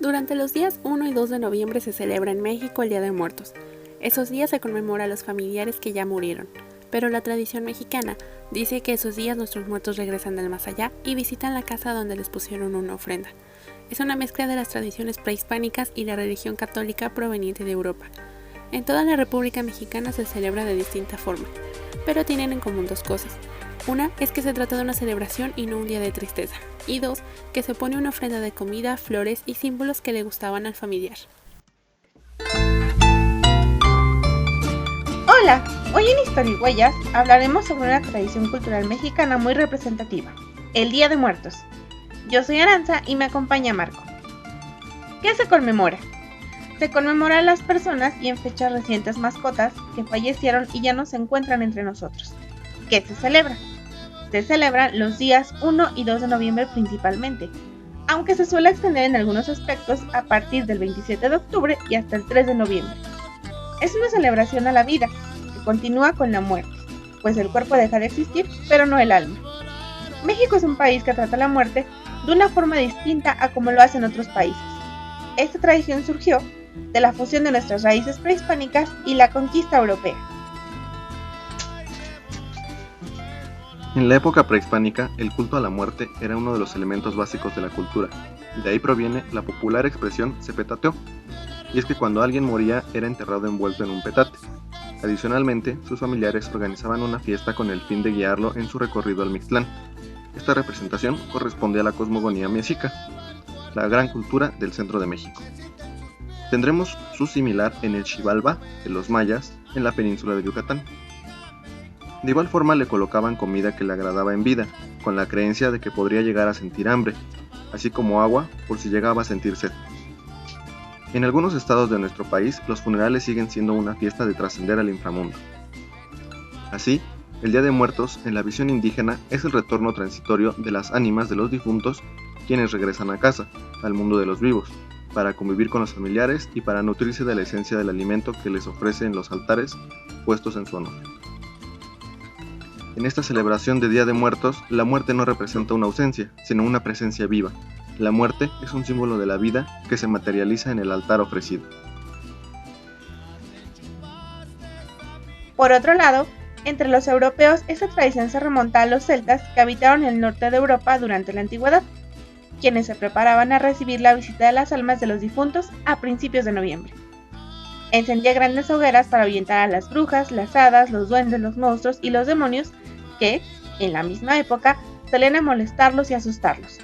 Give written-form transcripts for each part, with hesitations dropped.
Durante los días 1 y 2 de noviembre se celebra en México el Día de Muertos. Esos días se conmemora a los familiares que ya murieron, pero la tradición mexicana dice que esos días nuestros muertos regresan del más allá y visitan la casa donde les pusieron una ofrenda. Es una mezcla de las tradiciones prehispánicas y la religión católica proveniente de Europa. En toda la República Mexicana se celebra de distinta forma, pero tienen en común dos cosas. Una es que se trata de una celebración y no un día de tristeza. Y dos, que se pone una ofrenda de comida, flores y símbolos que le gustaban al familiar. Hola, hoy en Historia y Huellas hablaremos sobre una tradición cultural mexicana muy representativa, el Día de Muertos. Yo soy Aranza y me acompaña Marco. ¿Qué se conmemora? Se conmemora a las personas y en fechas recientes mascotas que fallecieron y ya no se encuentran entre nosotros. ¿Qué se celebra? Se celebran los días 1 y 2 de noviembre principalmente, aunque se suele extender en algunos aspectos a partir del 27 de octubre y hasta el 3 de noviembre. Es una celebración a la vida, que continúa con la muerte, pues el cuerpo deja de existir, pero no el alma. México es un país que trata la muerte de una forma distinta a como lo hacen otros países. Esta tradición surgió de la fusión de nuestras raíces prehispánicas y la conquista europea. En la época prehispánica, el culto a la muerte era uno de los elementos básicos de la cultura, y de ahí proviene la popular expresión se petateó, y es que cuando alguien moría era enterrado envuelto en un petate. Adicionalmente, sus familiares organizaban una fiesta con el fin de guiarlo en su recorrido al Mixtlán. Esta representación corresponde a la cosmogonía mexica, la gran cultura del centro de México. Tendremos su similar en el Xibalbá de los mayas, en la península de Yucatán. De igual forma le colocaban comida que le agradaba en vida, con la creencia de que podría llegar a sentir hambre, así como agua por si llegaba a sentir sed. En algunos estados de nuestro país, los funerales siguen siendo una fiesta de trascender al inframundo. Así, el Día de Muertos, en la visión indígena, es el retorno transitorio de las ánimas de los difuntos, quienes regresan a casa, al mundo de los vivos, para convivir con los familiares y para nutrirse de la esencia del alimento que les ofrece en los altares puestos en su honor. En esta celebración de Día de Muertos, la muerte no representa una ausencia, sino una presencia viva. La muerte es un símbolo de la vida que se materializa en el altar ofrecido. Por otro lado, entre los europeos esta tradición se remonta a los celtas que habitaron el norte de Europa durante la antigüedad, quienes se preparaban a recibir la visita de las almas de los difuntos a principios de noviembre. Encendía grandes hogueras para ahuyentar a las brujas, las hadas, los duendes, los monstruos y los demonios que, en la misma época, solían a molestarlos y asustarlos.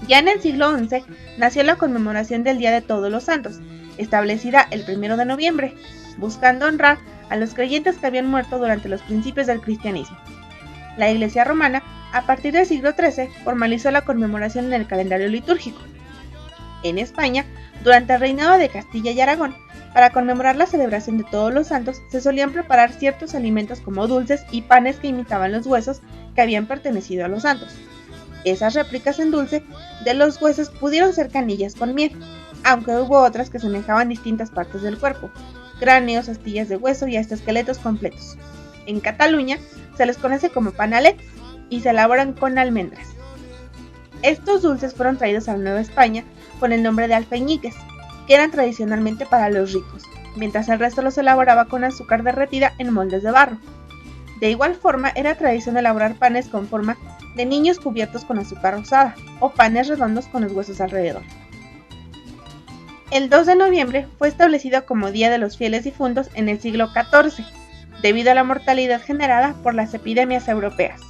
Ya en el siglo XI nació la conmemoración del Día de Todos los Santos, establecida el 1 de noviembre, buscando honrar a los creyentes que habían muerto durante los principios del cristianismo. La Iglesia romana, a partir del siglo XIII, formalizó la conmemoración en el calendario litúrgico. En España, durante el reinado de Castilla y Aragón, para conmemorar la celebración de Todos los Santos, se solían preparar ciertos alimentos como dulces y panes que imitaban los huesos que habían pertenecido a los santos. Esas réplicas en dulce de los huesos pudieron ser canillas con miel, aunque hubo otras que semejaban distintas partes del cuerpo, cráneos, astillas de hueso y hasta esqueletos completos. En Cataluña se les conoce como panalets y se elaboran con almendras. Estos dulces fueron traídos a la Nueva España con el nombre de alfeñiques, que eran tradicionalmente para los ricos, mientras el resto los elaboraba con azúcar derretida en moldes de barro. De igual forma, era tradición elaborar panes con forma de niños cubiertos con azúcar rosada, o panes redondos con los huesos alrededor. El 2 de noviembre fue establecido como Día de los Fieles Difuntos en el siglo XIV, debido a la mortalidad generada por las epidemias europeas.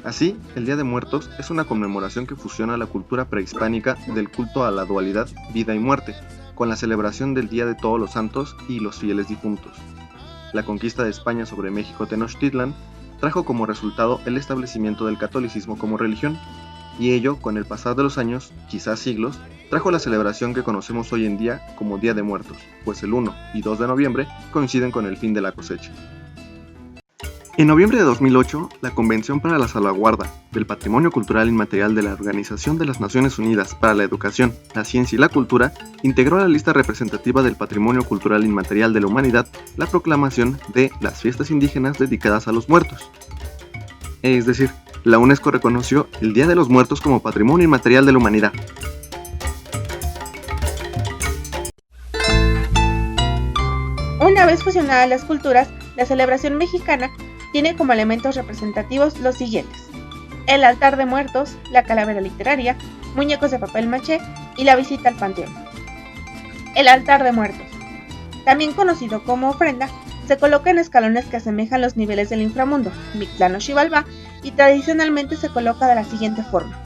Así, el Día de Muertos es una conmemoración que fusiona la cultura prehispánica del culto a la dualidad vida y muerte, con la celebración del Día de Todos los Santos y los fieles difuntos. La conquista de España sobre México Tenochtitlan trajo como resultado el establecimiento del catolicismo como religión, y ello, con el pasar de los años, quizás siglos, trajo la celebración que conocemos hoy en día como Día de Muertos, pues el 1 y 2 de noviembre coinciden con el fin de la cosecha. En noviembre de 2008, la Convención para la Salvaguarda del Patrimonio Cultural Inmaterial de la Organización de las Naciones Unidas para la Educación, la Ciencia y la Cultura integró a la lista representativa del Patrimonio Cultural Inmaterial de la Humanidad la proclamación de las fiestas indígenas dedicadas a los muertos. Es decir, la UNESCO reconoció el Día de los Muertos como Patrimonio Inmaterial de la Humanidad. fusionada las culturas, la celebración mexicana tiene como elementos representativos los siguientes: el altar de muertos, la calavera literaria, muñecos de papel maché y la visita al panteón. El altar de muertos, también conocido como ofrenda, se coloca en escalones que asemejan los niveles del inframundo, Mictlán o Xibalbá, y tradicionalmente se coloca de la siguiente forma.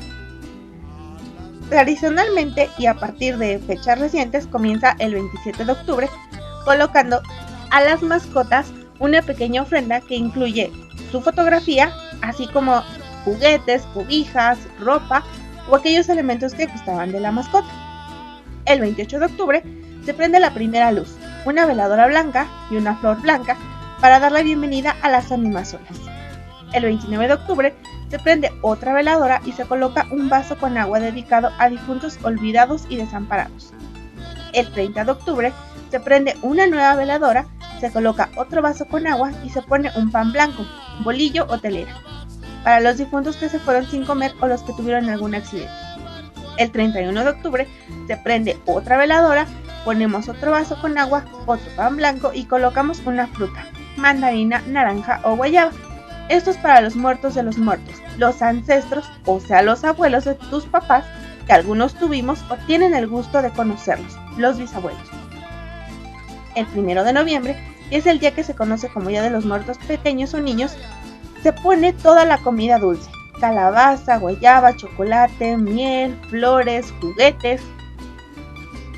Tradicionalmente y a partir de fechas recientes comienza el 27 de octubre, colocando a las mascotas una pequeña ofrenda que incluye su fotografía, así como juguetes, cobijas, ropa o aquellos elementos que gustaban de la mascota. El 28 de octubre se prende la primera luz, una veladora blanca y una flor blanca para dar la bienvenida a las ánimas solas. El 29 de octubre se prende otra veladora y se coloca un vaso con agua dedicado a difuntos olvidados y desamparados. El 30 de octubre se prende una nueva veladora, se coloca otro vaso con agua y se pone un pan blanco, bolillo o telera, para los difuntos que se fueron sin comer o los que tuvieron algún accidente. El 31 de octubre se prende otra veladora, ponemos otro vaso con agua, otro pan blanco y colocamos una fruta, mandarina, naranja o guayaba. Esto es para los muertos de los muertos, los ancestros, o sea los abuelos de tus papás, que algunos tuvimos o tienen el gusto de conocerlos, los bisabuelos. El 1 de noviembre, que es el día que se conoce como Día de los Muertos Pequeños o Niños, se pone toda la comida dulce: calabaza, guayaba, chocolate, miel, flores, juguetes.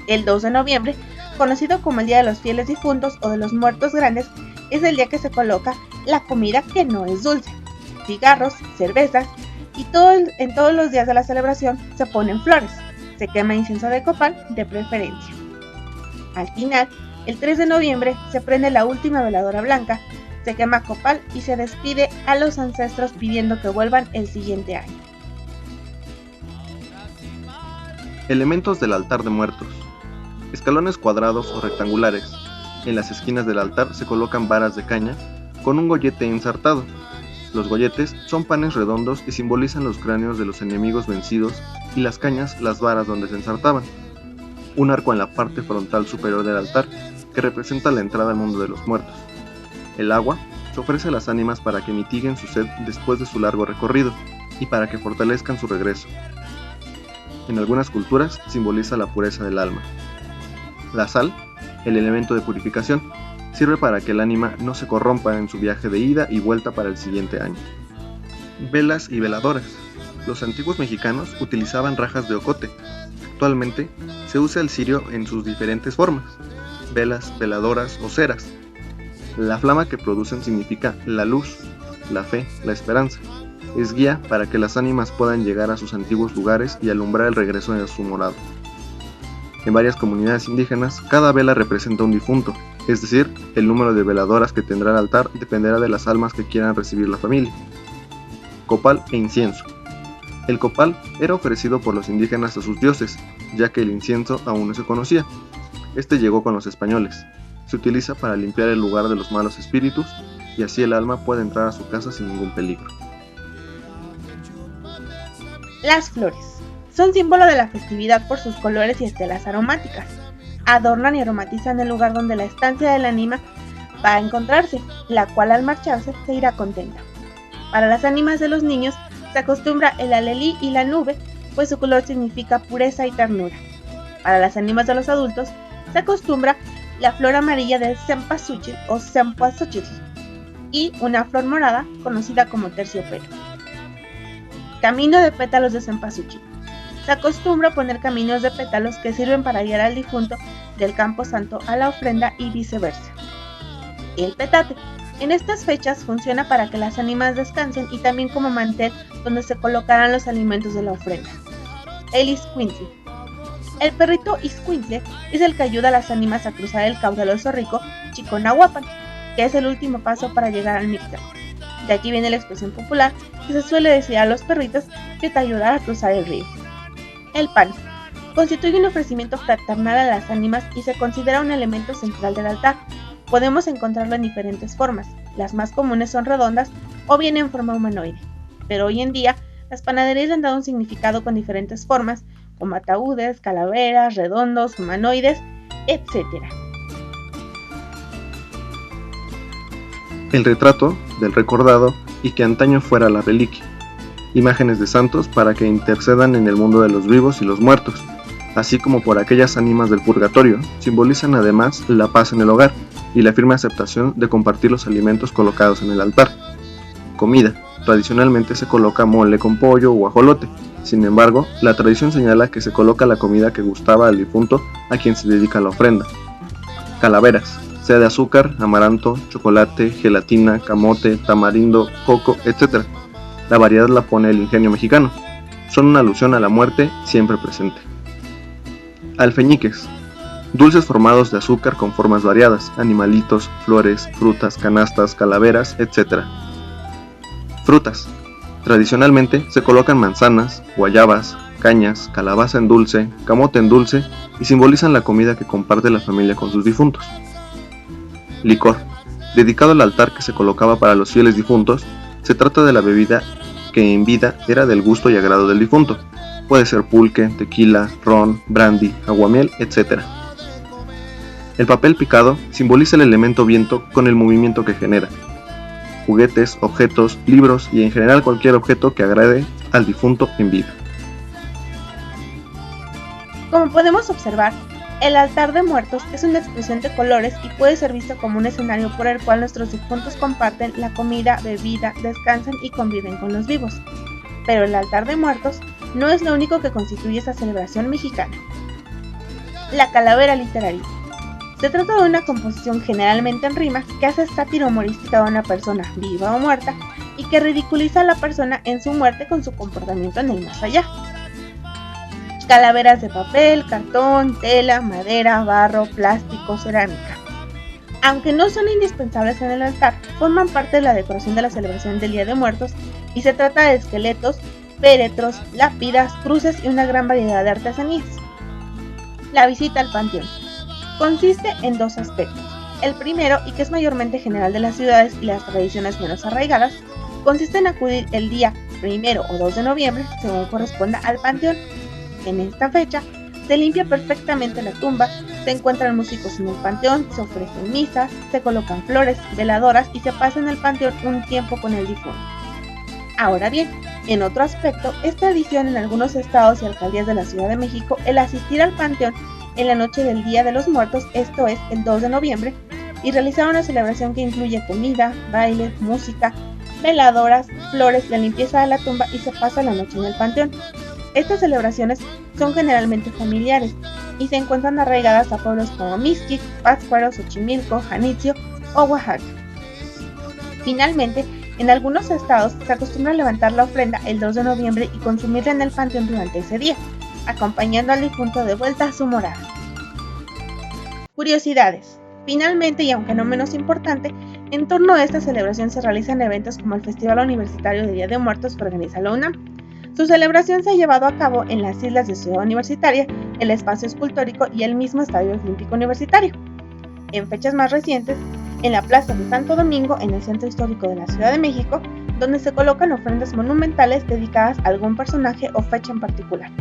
El 2 de noviembre, conocido como el Día de los Fieles Difuntos o de los Muertos Grandes, es el día que se coloca la comida que no es dulce, cigarros, cervezas, y en todos los días de la celebración se ponen flores, se quema incienso de copal de preferencia. Al final, el 3 de noviembre se prende la última veladora blanca, se quema copal y se despide a los ancestros pidiendo que vuelvan el siguiente año. Elementos del altar de muertos. Escalones cuadrados o rectangulares. En las esquinas del altar se colocan varas de caña con un gollete ensartado. Los golletes son panes redondos y simbolizan los cráneos de los enemigos vencidos y las cañas las varas donde se ensartaban. Un arco en la parte frontal superior del altar que representa la entrada al mundo de los muertos. El agua se ofrece a las ánimas para que mitiguen su sed después de su largo recorrido y para que fortalezcan su regreso. En algunas culturas simboliza la pureza del alma. La sal, el elemento de purificación, sirve para que el ánima no se corrompa en su viaje de ida y vuelta para el siguiente año. Velas y veladoras. Los antiguos mexicanos utilizaban rajas de ocote. Actualmente se usa el cirio en sus diferentes formas: velas, veladoras o ceras. La flama que producen significa la luz, la fe, la esperanza. Es guía para que las ánimas puedan llegar a sus antiguos lugares y alumbrar el regreso de su morada. En varias comunidades indígenas, cada vela representa un difunto, es decir, el número de veladoras que tendrá el altar dependerá de las almas que quieran recibir la familia. Copal e incienso. El copal era ofrecido por los indígenas a sus dioses, ya que el incienso aún no se conocía. Este llegó con los españoles. Se utiliza para limpiar el lugar de los malos espíritus y así el alma puede entrar a su casa sin ningún peligro. Las flores son símbolo de la festividad por sus colores y estelas aromáticas. Adornan y aromatizan el lugar donde la estancia del ánima va a encontrarse, la cual al marcharse se irá contenta. Para las ánimas de los niños se acostumbra el alelí y la nube, pues su color significa pureza y ternura. Para las ánimas de los adultos se acostumbra la flor amarilla del cempasúchil o cempasúchil y una flor morada conocida como terciopelo. Camino de pétalos de cempasúchil. Se acostumbra poner caminos de pétalos que sirven para guiar al difunto del campo santo a la ofrenda y viceversa. El petate. En estas fechas funciona para que las ánimas descansen y también como mantel donde se colocarán los alimentos de la ofrenda. El iscuintle. El perrito iscuintle es el que ayuda a las ánimas a cruzar el caudaloso río Chiconahuapan, que es el último paso para llegar al Mictlán. De aquí viene la expresión popular que se suele decir a los perritos que te ayudará a cruzar el río. El pan constituye un ofrecimiento fraternal a las ánimas y se considera un elemento central del altar. Podemos encontrarlo en diferentes formas. Las más comunes son redondas o bien en forma humanoide, pero hoy en día las panaderías le han dado un significado con diferentes formas, como ataúdes, calaveras, redondos, humanoides, etc. el retrato del recordado y que antaño fuera la reliquia, imágenes de santos para que intercedan en el mundo de los vivos y los muertos, así como por aquellas ánimas del purgatorio, simbolizan además la paz en el hogar y la firme aceptación de compartir los alimentos colocados en el altar. Comida. Tradicionalmente se coloca mole con pollo o ajolote. Sin embargo, la tradición señala que se coloca la comida que gustaba al difunto a quien se dedica la ofrenda. Calaveras, sea de azúcar, amaranto, chocolate, gelatina, camote, tamarindo, coco, etc. La variedad la pone el ingenio mexicano. Son una alusión a la muerte siempre presente. Alfeñiques, dulces formados de azúcar con formas variadas, animalitos, flores, frutas, canastas, calaveras, etc. Frutas. Tradicionalmente se colocan manzanas, guayabas, cañas, calabaza en dulce, camote en dulce y simbolizan la comida que comparte la familia con sus difuntos. Licor. Dedicado al altar que se colocaba para los fieles difuntos, se trata de la bebida que en vida era del gusto y agrado del difunto. Puede ser pulque, tequila, ron, brandy, aguamiel, etc. El papel picado simboliza el elemento viento con el movimiento que genera. Juguetes, objetos, libros y en general cualquier objeto que agrade al difunto en vida. Como podemos observar, el altar de muertos es una expresión de colores y puede ser visto como un escenario por el cual nuestros difuntos comparten la comida, bebida, descansan y conviven con los vivos. Pero el altar de muertos no es lo único que constituye esta celebración mexicana. La calavera literaria. Se trata de una composición generalmente en rima que hace sátira humorística de una persona viva o muerta y que ridiculiza a la persona en su muerte con su comportamiento en el más allá. Calaveras de papel, cartón, tela, madera, barro, plástico, cerámica. Aunque no son indispensables en el altar, forman parte de la decoración de la celebración del Día de Muertos y se trata de esqueletos, féretros, lápidas, cruces y una gran variedad de artesanías. La visita al panteón. Consiste en dos aspectos. El primero, y que es mayormente general de las ciudades y las tradiciones menos arraigadas, consiste en acudir el día 1 o 2 de noviembre, según corresponda al panteón. En esta fecha, se limpia perfectamente la tumba, se encuentran músicos en el panteón, se ofrecen misas, se colocan flores, veladoras y se pasa en el panteón un tiempo con el difunto. Ahora bien, en otro aspecto, es tradición en algunos estados y alcaldías de la Ciudad de México el asistir al panteón en la noche del Día de los Muertos, esto es, el 2 de noviembre, y realizar una celebración que incluye comida, baile, música, veladoras, flores, la limpieza de la tumba y se pasa la noche en el panteón. Estas celebraciones son generalmente familiares y se encuentran arraigadas a pueblos como Mixquic, Pátzcuaro, Xochimilco, Janitzio o Oaxaca. Finalmente, en algunos estados se acostumbra a levantar la ofrenda el 2 de noviembre y consumirla en el panteón durante ese día, acompañando al difunto de vuelta a su morada. Curiosidades. Finalmente, y aunque no menos importante, en torno a esta celebración se realizan eventos como el Festival Universitario de Día de Muertos que organiza la UNAM. Su celebración se ha llevado a cabo en las islas de Ciudad Universitaria, el Espacio Escultórico y el mismo Estadio Olímpico Universitario. En fechas más recientes, en la Plaza de Santo Domingo, en el Centro Histórico de la Ciudad de México, donde se colocan ofrendas monumentales dedicadas a algún personaje o fecha en particular.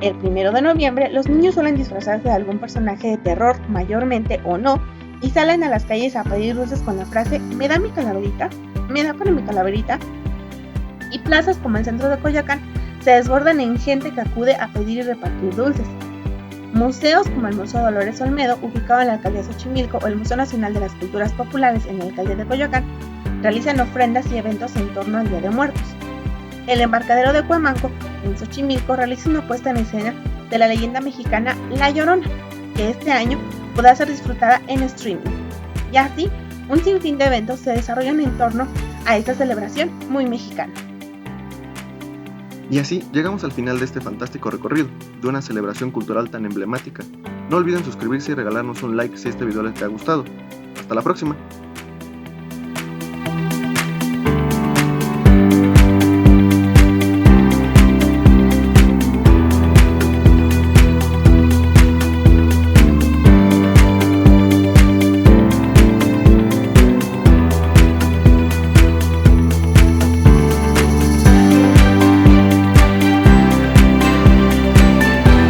El 1 de noviembre, los niños suelen disfrazarse de algún personaje de terror, mayormente o no, y salen a las calles a pedir dulces con la frase "¿Me da mi calaverita? ¿Me da para mi calaverita?". Y plazas como el centro de Coyoacán se desbordan en gente que acude a pedir y repartir dulces. Museos como el Museo Dolores Olmedo, ubicado en la alcaldía de Xochimilco, o el Museo Nacional de las Culturas Populares en la alcaldía de Coyoacán, realizan ofrendas y eventos en torno al Día de Muertos. El embarcadero de Cuemanco, en Xochimilco, realiza una puesta en escena de la leyenda mexicana La Llorona, que este año podrá ser disfrutada en streaming. Y así, un sinfín de eventos se desarrollan en torno a esta celebración muy mexicana. Y así llegamos al final de este fantástico recorrido, de una celebración cultural tan emblemática. No olviden suscribirse y regalarnos un like si este video les ha gustado. Hasta la próxima.